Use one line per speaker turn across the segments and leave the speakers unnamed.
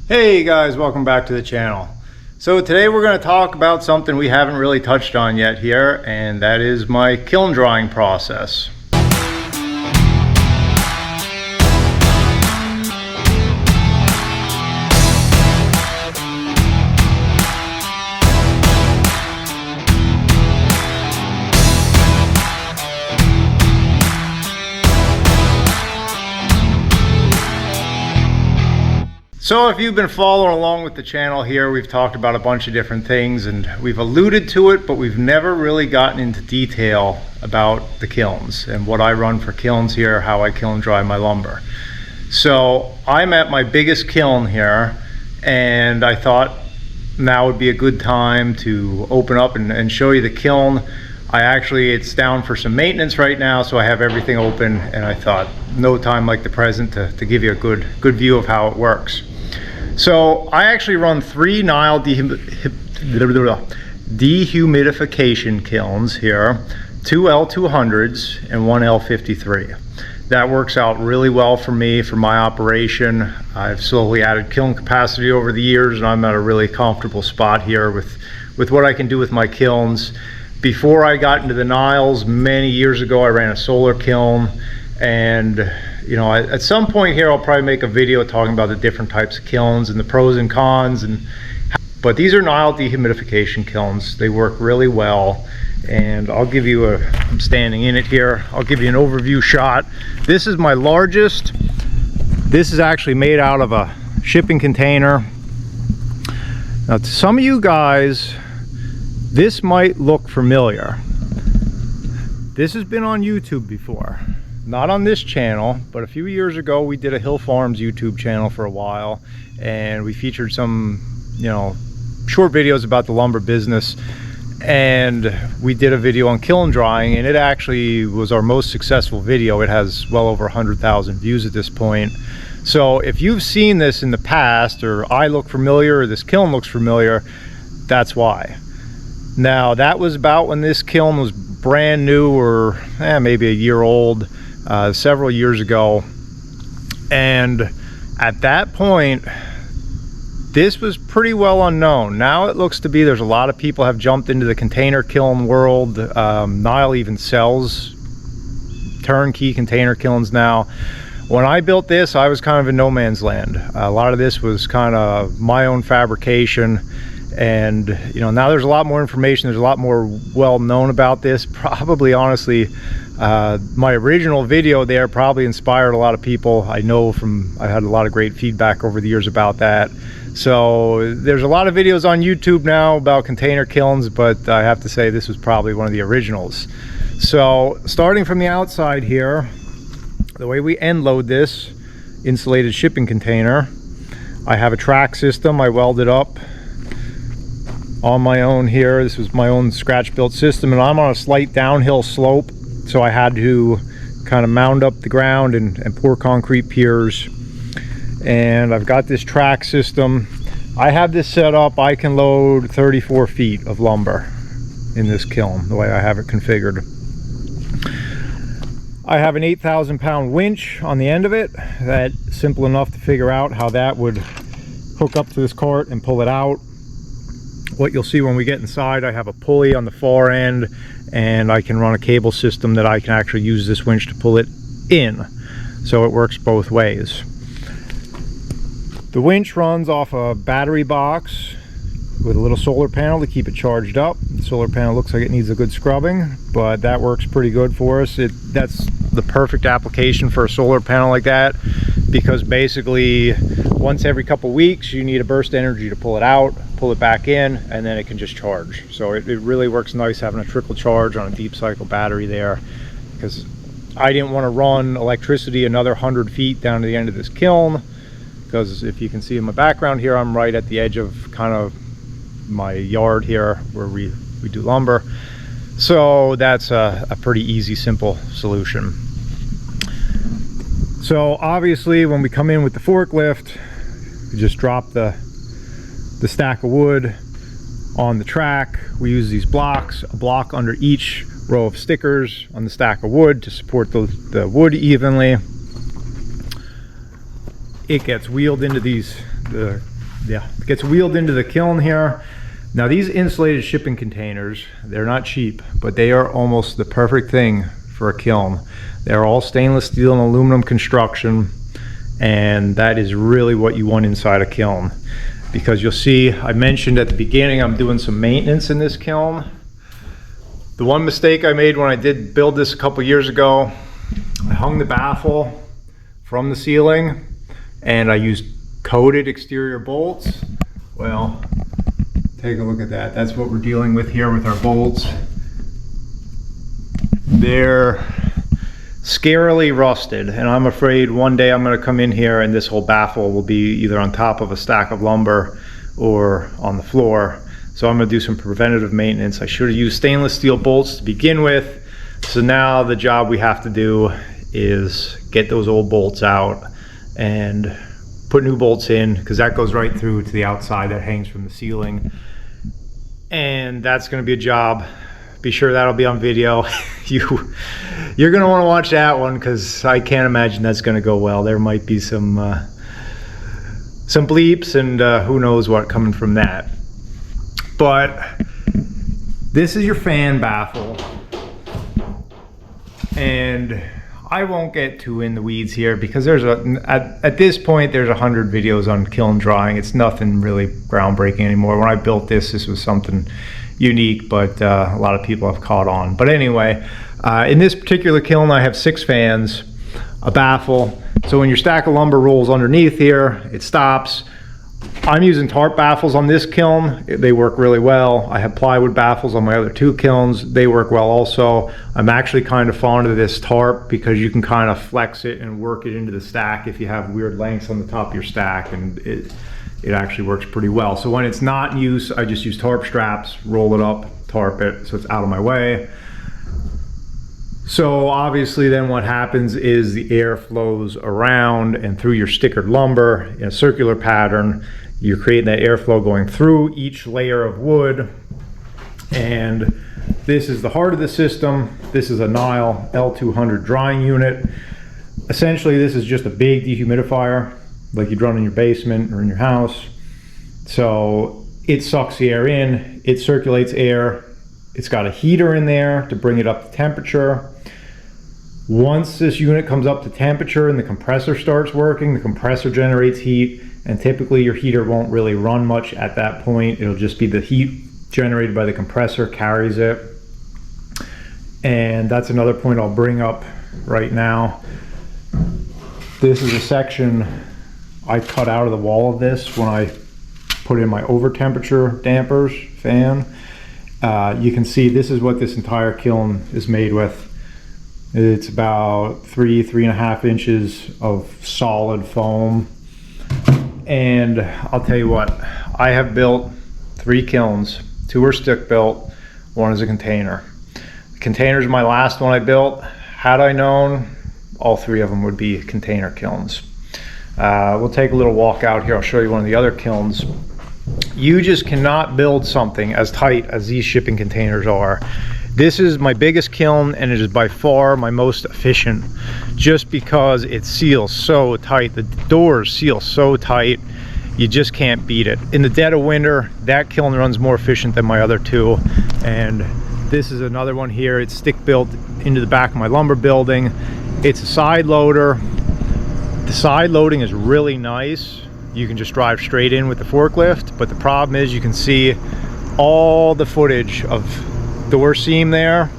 Hey guys, welcome back to the channel. So today we're going to talk about something we haven't really touched on yet here, and that is my kiln drying process. So if you've been following along with the channel here, we've talked about a bunch of different things and we've alluded to it, but we've never really gotten into detail about the kilns and what I run for kilns here, how I kiln dry my lumber. So I'm at my biggest kiln here, and I thought now would be a good time to open up and show you the kiln. It's down for some maintenance right now, so I have everything open, and I thought no time like the present to give you a good view of how it works. So I actually run 3 Nyle dehumidification kilns here, 2 L200s and 1 L53. That works out really well for me, for my operation. I've slowly added kiln capacity over the years, and I'm at a really comfortable spot here with what I can do with my kilns. Before I got into the Niles many years ago, I ran a solar kiln, and you know, at some point here I'll probably make a video talking about the different types of kilns and the pros and cons, but these are Nyle dehumidification kilns. They work really well, and I'll give you I'm standing in it here. I'll give you an overview shot. This is my largest. This is actually made out of a shipping container. Now to some of you guys, this might look familiar. This has been on YouTube before. Not on this channel, but a few years ago we did a Hill Farms YouTube channel for a while, and we featured some, you know, short videos about the lumber business, and we did a video on kiln drying, and it actually was our most successful video. It has well over 100,000 views at this point. So if you've seen this in the past, or I look familiar, or this kiln looks familiar, that's why. Now that was about when this kiln was brand new, or maybe a year old, several years ago, and at that point this was pretty well unknown. Now it looks to be there's a lot of people have jumped into the container kiln world. Nyle even sells turnkey container kilns now. When I built this, I was kind of in no man's land. A lot of this was kind of my own fabrication, and you know, now there's a lot more information, there's a lot more well known about this. Probably, honestly, my original video there probably inspired a lot of people. I know I had a lot of great feedback over the years about that. So there's a lot of videos on YouTube now about container kilns, but I have to say this was probably one of the originals. So starting from the outside here, the way we end load this insulated shipping container, I have a track system. I welded up on my own here. This was my own scratch built system, and I'm on a slight downhill slope, so I had to kind of mound up the ground and pour concrete piers. And I've got this track system. I have this set up, I can load 34 feet of lumber in this kiln the way I have it configured. I have an 8,000 pound winch on the end of it. That's simple enough to figure out how that would hook up to this cart and pull it out. What you'll see when we get inside, I have a pulley on the far end, and I can run a cable system that I can actually use this winch to pull it in. So it works both ways. The winch runs off a battery box with a little solar panel to keep it charged up. The solar panel looks like it needs a good scrubbing, but that works pretty good for us. That's the perfect application for a solar panel like that, because basically once every couple weeks you need a burst energy to pull it out, pull it back in, and then it can just charge. So it really works nice having a trickle charge on a deep cycle battery there, because I didn't want to run electricity another 100 feet down to the end of this kiln, because if you can see in my background here, I'm right at the edge of kind of my yard here where we do lumber. So that's a pretty easy, simple solution. So obviously when we come in with the forklift, we just drop the stack of wood on the track. We use these blocks, a block under each row of stickers on the stack of wood to support the wood evenly. It gets wheeled into the gets wheeled into the kiln here. Now these insulated shipping containers, they're not cheap, but they are almost the perfect thing for a kiln. They're all stainless steel and aluminum construction, and that is really what you want inside a kiln. Because you'll see, I mentioned at the beginning, I'm doing some maintenance in this kiln. The one mistake I made when I did build this a couple years ago, I hung the baffle from the ceiling and I used coated exterior bolts. Well, take a look at that. That's what we're dealing with here with our bolts. They're scarily rusted, and I'm afraid one day I'm going to come in here and this whole baffle will be either on top of a stack of lumber or on the floor. So I'm going to do some preventative maintenance. I should have used stainless steel bolts to begin with. So now the job we have to do is get those old bolts out and put new bolts in, because that goes right through to the outside that hangs from the ceiling. And that's going to be a job. Be sure that'll be on video. You're going to want to watch that one, because I can't imagine that's going to go well. There might be some bleeps and who knows what coming from that. But this is your fan baffle, and I won't get too in the weeds here because there's at this point there's 100 videos on kiln drawing. It's nothing really groundbreaking anymore. When I built this was something unique, but a lot of people have caught on. But anyway, in this particular kiln I have 6 fans, a baffle. So when your stack of lumber rolls underneath here, it stops. I'm using tarp baffles on this kiln. They work really well. I have plywood baffles on my other 2 kilns. They work well also. I'm actually kind of fond of this tarp because you can kind of flex it and work it into the stack if you have weird lengths on the top of your stack, and it actually works pretty well. So when it's not in use, I just use tarp straps, roll it up, tarp it so it's out of my way. So obviously then what happens is the air flows around and through your stickered lumber in a circular pattern. You're creating that airflow going through each layer of wood. And this is the heart of the system. This is a Nyle L200 drying unit. Essentially this is just a big dehumidifier like you'd run in your basement or in your house. So it sucks the air in, it circulates air. It's got a heater in there to bring it up to temperature. Once this unit comes up to temperature and the compressor starts working, the compressor generates heat, and typically your heater won't really run much at that point. It'll just be the heat generated by the compressor carries it. And that's another point I'll bring up right now. This is a section I cut out of the wall of this when I put in my over temperature dampers fan. You can see this is what this entire kiln is made with. It's about 3.5 inches of solid foam. And I'll tell you what, I have built 3 kilns. 2 are stick built, 1 is a container. The container is my last one I built. Had I known, all 3 of them would be container kilns. We'll take a little walk out here. I'll show you one of the other kilns. You just cannot build something as tight as these shipping containers are. This is my biggest kiln, and it is by far my most efficient, just because it seals so tight. The doors seal so tight, you just can't beat it. In the dead of winter, that kiln runs more efficient than my other 2. And this is another one here. It's stick built into the back of my lumber building. It's a side loader. The side loading is really nice. You can just drive straight in with the forklift, but the problem is you can see all the footage of door seam there.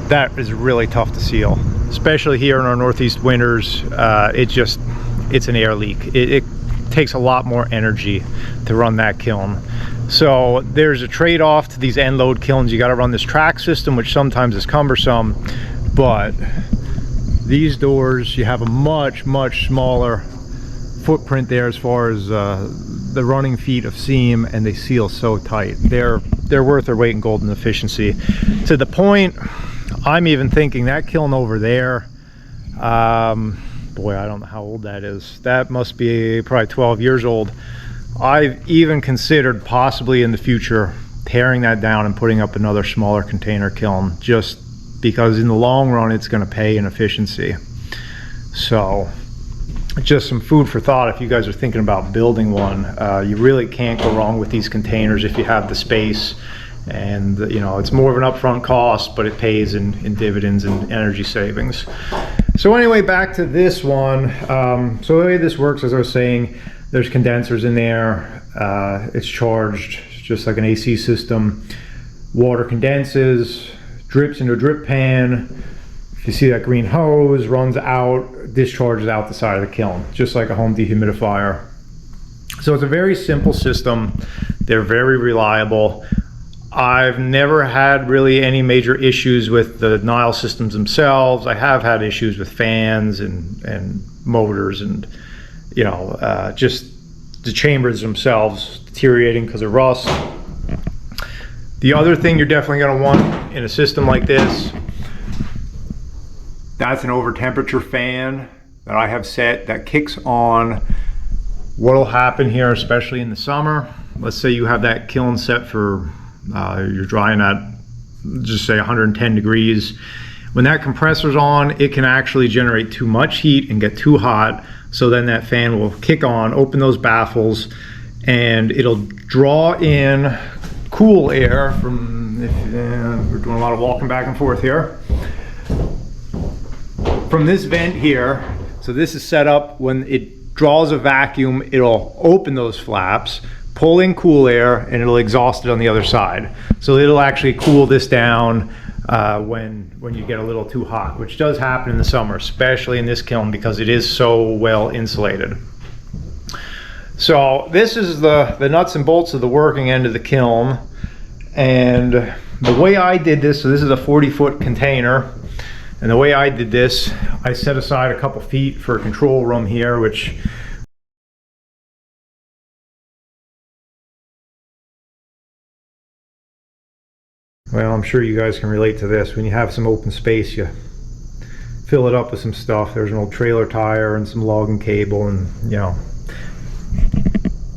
That is really tough to seal, especially here in our northeast winters. It's an air leak. It takes a lot more energy to run that kiln. So there's a trade-off to these end load kilns. You got to run this track system, which sometimes is cumbersome, but these doors, you have a much smaller footprint there as far as the running feet of seam, and they seal so tight. They're worth their weight in gold in efficiency, to the point I'm even thinking that kiln over there, boy, I don't know how old that is. That must be probably 12 years old. I've even considered possibly in the future tearing that down and putting up another smaller container kiln, just because in the long run it's going to pay in efficiency. So just some food for thought if you guys are thinking about building one. You really can't go wrong with these containers if you have the space. And you know, it's more of an upfront cost, but it pays in dividends and energy savings. So anyway, back to this one. So the way this works, as I was saying, there's condensers in there. It's charged just like an AC system. Water condenses, drips into a drip pan. If you see that green hose, runs out, discharges out the side of the kiln, just like a home dehumidifier. So it's a very simple system. They're very reliable. I've never had really any major issues with the Nyle systems themselves. I have had issues with fans and motors and, you know, just the chambers themselves deteriorating because of rust. The other thing you're definitely going to want in a system like this, that's an over temperature fan that I have set that kicks on. What'll happen here, especially in the summer, let's say you have that kiln set for you're drying at just say 110 degrees. When that compressor's on, it can actually generate too much heat and get too hot. So then that fan will kick on, open those baffles, and it'll draw in cool air from, we're doing a lot of walking back and forth here, from this vent here. So this is set up when it draws a vacuum, it'll open those flaps, pull in cool air, and it'll exhaust it on the other side. So it'll actually cool this down when you get a little too hot, which does happen in the summer, especially in this kiln because it is so well insulated. So this is the nuts and bolts of the working end of the kiln. And the way I did this, so this is a 40-foot container. And the way I did this, I set aside a couple feet for a control room here, which well, I'm sure you guys can relate to this. When you have some open space, you fill it up with some stuff. There's an old trailer tire and some logging cable, and you know,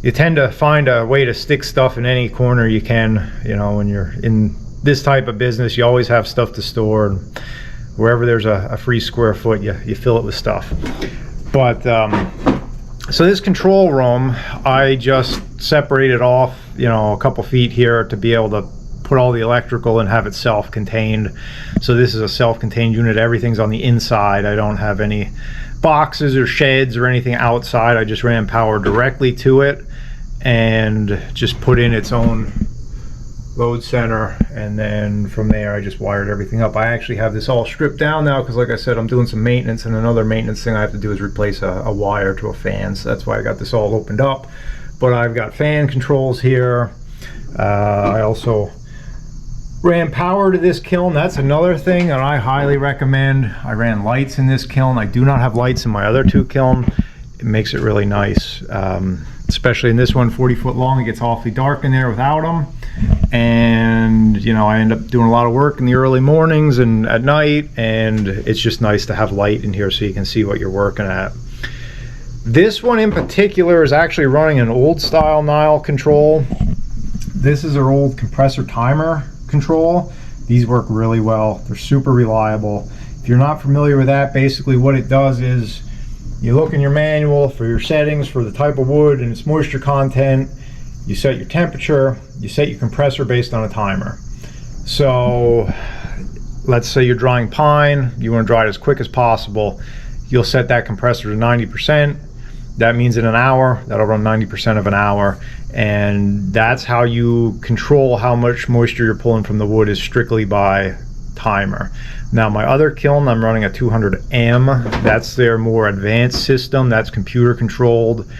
you tend to find a way to stick stuff in any corner you can. You know, when you're in this type of business, you always have stuff to store, and wherever there's a free square foot, you fill it with stuff. But so this control room, I just separated off, you know, a couple feet here to be able to put all the electrical and have it self-contained. So this is a self-contained unit. Everything's on the inside. I don't have any boxes or sheds or anything outside. I just ran power directly to it and just put in its own load center, and then from there I just wired everything up. I actually have this all stripped down now because, like I said, I'm doing some maintenance, and another maintenance thing I have to do is replace a wire to a fan, so that's why I got this all opened up. But I've got fan controls here. I also ran power to this kiln. That's another thing that I highly recommend. I ran lights in this kiln. I do not have lights in my other two kilns. It makes it really nice, especially in this one, 40 foot long. It gets awfully dark in there without them. And you know, I end up doing a lot of work in the early mornings and at night, and it's just nice to have light in here so you can see what you're working at. This one in particular is actually running an old style Nyle control. This is our old compressor timer control. These work really well. They're super reliable. If you're not familiar with that, basically what it does is you look in your manual for your settings for the type of wood and its moisture content. You set your temperature, you set your compressor based on a timer. So let's say you're drying pine, you want to dry it as quick as possible. You'll set that compressor to 90%. That means in an hour, that'll run 90% of an hour. And that's how you control how much moisture you're pulling from the wood, is strictly by timer. Now my other kiln, I'm running a 200M. That's their more advanced system. That's computer controlled.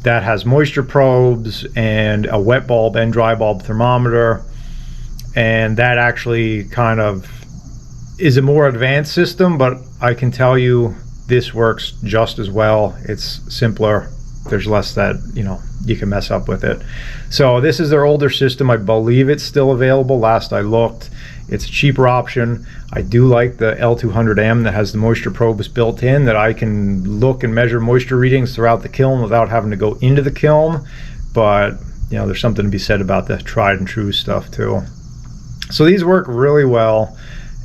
That has moisture probes and a wet bulb and dry bulb thermometer. And that actually kind of is a more advanced system, but I can tell you this works just as well. It's simpler. There's less that, you know, you can mess up with it. So this is their older system. I believe it's still available. Last I looked, it's a cheaper option. I do like the L200M that has the moisture probes built in, that I can look and measure moisture readings throughout the kiln without having to go into the kiln. But you know, there's something to be said about the tried and true stuff too. So these work really well,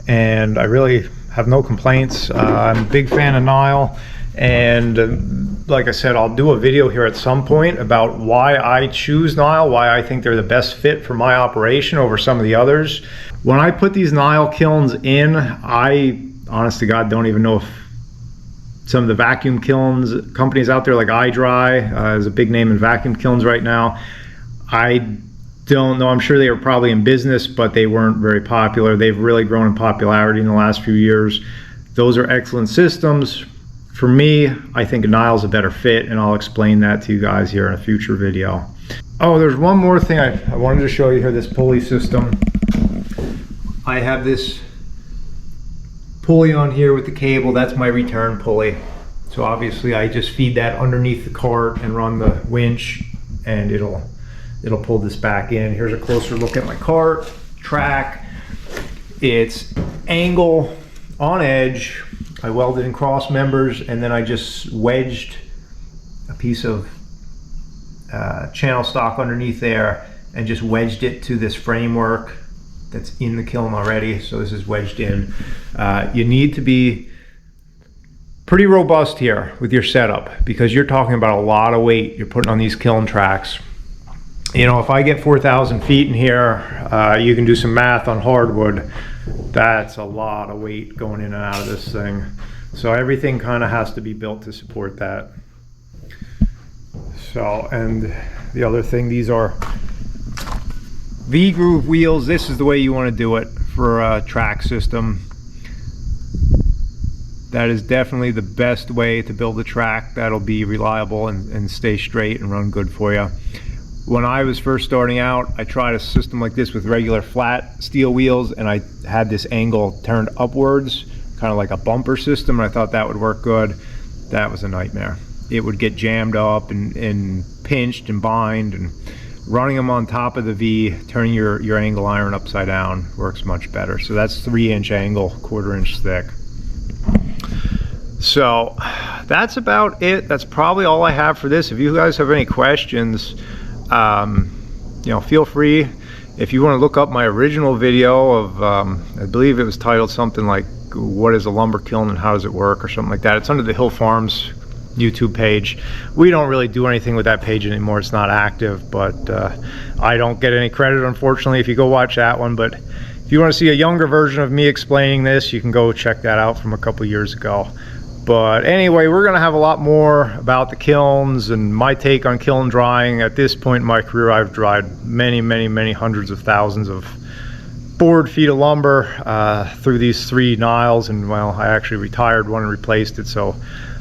and I really have no complaints. I'm a big fan of Nyle, And like I said, I'll do a video here at some point about why I choose Nyle, why I think they're the best fit for my operation over some of the others. When I put these Nyle kilns in, I honest to God don't even know if some of the vacuum kilns companies out there like iDry is a big name in vacuum kilns right now. I don't know. I'm sure they were probably in business, but they weren't very popular. They've really grown in popularity in the last few years. Those are excellent systems. For me, I think Nyle's a better fit, and I'll explain that to you guys here in a future video. Oh, there's one more thing I wanted to show you here, this pulley system. I have this pulley on here with the cable. That's my return pulley. So obviously I just feed that underneath the cart and run the winch, and it'll pull this back in. Here's a closer look at my cart track. It's angle on edge. I welded in cross members, and then I just wedged a piece of channel stock underneath there and just wedged it to this framework that's in the kiln already. So this is wedged in. You need to be pretty robust here with your setup, because you're talking about a lot of weight you're putting on these kiln tracks. You know, if I get 4,000 feet in here, you can do some math on hardwood. That's a lot of weight going in and out of this thing. So everything kind of has to be built to support that. So, and the other thing, these are V-groove wheels. This is the way you want to do it for a track system. That is definitely the best way to build a track that'll be reliable and stay straight and run good for you. When I was first starting out, I tried a system like this with regular flat steel wheels, and I had this angle turned upwards, kind of like a bumper system, and I thought that would work good. That was a nightmare. It would get jammed up and pinched and bind, and running them on top of the V, turning your angle iron upside down works much better. So that's 3-inch angle, 1/4 inch thick. So that's about it. That's probably all I have for this. If you guys have any questions, you know, feel free. If you want to look up my original video of, I believe it was titled something like "What is a lumber kiln and how does it work?" or something like that. It's under the Hill Farms YouTube page. We don't really do anything with that page anymore. It's not active, but I don't get any credit, unfortunately, if you go watch that one. But if you want to see a younger version of me explaining this, you can go check that out from a couple years ago. But anyway, we're going to have a lot more about the kilns and my take on kiln drying. At this point in my career, I've dried many hundreds of thousands of board feet of lumber through these 3 Nyles, and well, I actually retired one and replaced it. So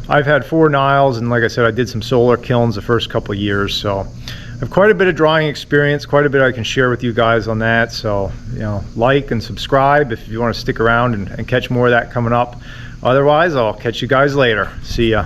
I've had 4 Nyles, and like I said, I did some solar kilns the first couple of years. So I have quite a bit of drying experience, quite a bit I can share with you guys on that. So, you know, like and subscribe if you want to stick around and catch more of that coming up. Otherwise, I'll catch you guys later. See ya.